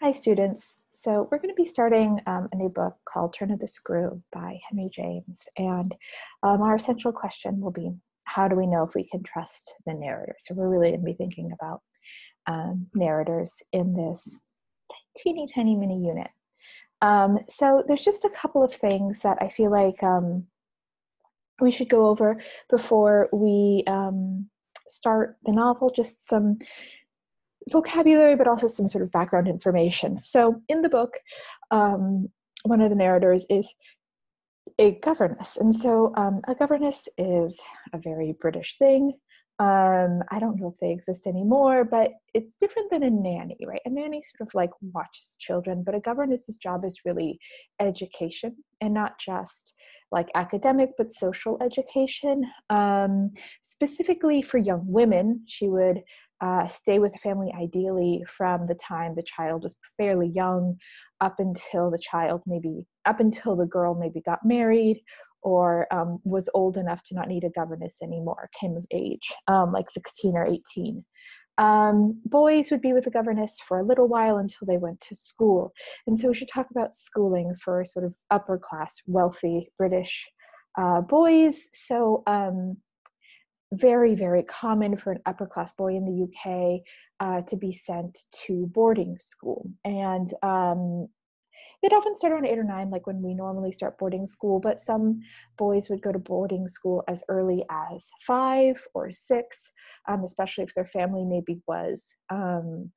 Hi, students. So we're going to be starting a new book called Turn of the Screw by Henry James. And our central question will be, how do we know if we can trust the narrator? So we're really going to be thinking about narrators in this teeny tiny mini unit. So there's just a couple of things that I feel like we should go over before we start the novel, just some vocabulary, but also some sort of background information. So in the book, one of the narrators is a governess. And so a governess is a very British thing. I don't know if they exist anymore, but it's different than a nanny, right? A nanny sort of like watches children, but a governess's job is really education, and not just like academic, but social education. Specifically for young women, she would stay with the family ideally from the time the child was fairly young up until the girl maybe got married or was old enough to not need a governess anymore, came of age, like 16 or 18. Boys would be with a governess for a little while until they went to school. And so we should talk about schooling for sort of upper class, wealthy British boys. So very, very common for an upper class boy in the UK to be sent to boarding school. And they'd often start around 8 or 9, like when we normally start boarding school, but some boys would go to boarding school as early as 5 or 6, especially if their family maybe was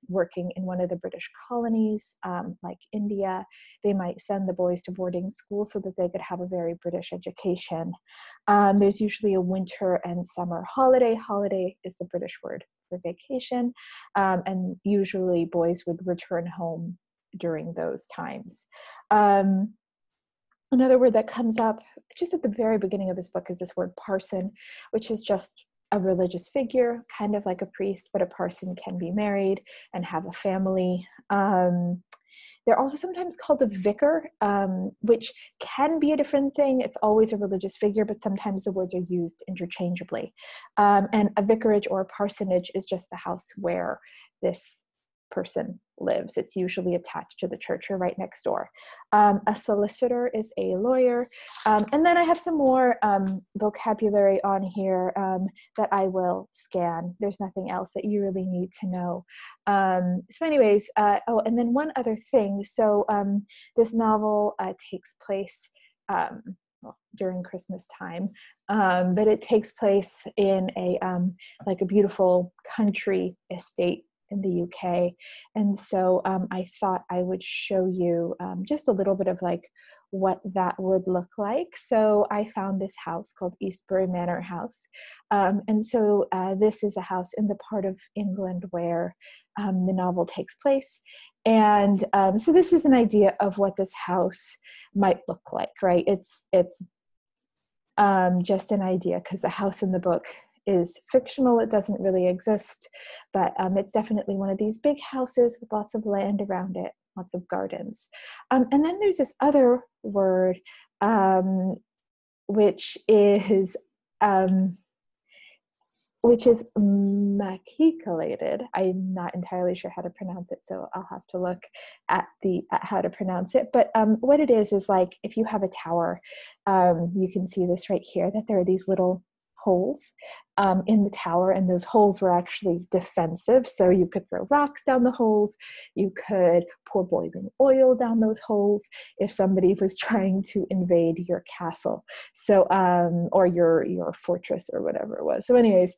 working in one of the British colonies, like India. They might send the boys to boarding school so that they could have a very British education. There's usually a winter and summer holiday. Holiday is the British word for vacation, and usually boys would return home during those times. Another word that comes up just at the very beginning of this book is this word parson, which is just a religious figure, kind of like a priest, but a parson can be married and have a family. They're also sometimes called a vicar, which can be a different thing. It's always a religious figure, but sometimes the words are used interchangeably. And a vicarage or a parsonage is just the house where this person lives. It's usually attached to the church or right next door. A solicitor is a lawyer. And then I have some more vocabulary on here that I will scan. There's nothing else that you really need to know. So anyways, and then one other thing. So this novel takes place during Christmas time, but it takes place in like a beautiful country estate in the UK. And so I thought I would show you just a little bit of like what that would look like. So I found this house called Eastbury Manor House. And so this is a house in the part of England where the novel takes place. And so this is an idea of what this house might look like, right? It's just an idea because the house in the book is fictional. It doesn't really exist, but it's definitely one of these big houses with lots of land around it, lots of gardens. And then there's this other word, which is machicolated. I'm not entirely sure how to pronounce it, so I'll have to look at how to pronounce it. But what it is like if you have a tower, you can see this right here, that there are these little holes in the tower, and those holes were actually defensive. So you could throw rocks down the holes, you could pour boiling oil down those holes if somebody was trying to invade your castle, so or your fortress or whatever it was. So anyways,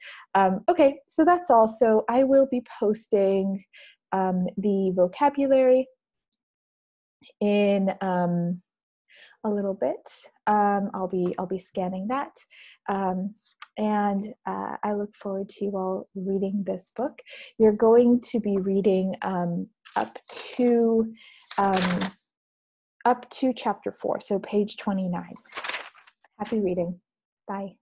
okay, so that's all. So I will be posting the vocabulary in a little bit. I'll be scanning that. And I look forward to you all reading this book. You're going to be reading up to chapter 4, so page 29. Happy reading. Bye.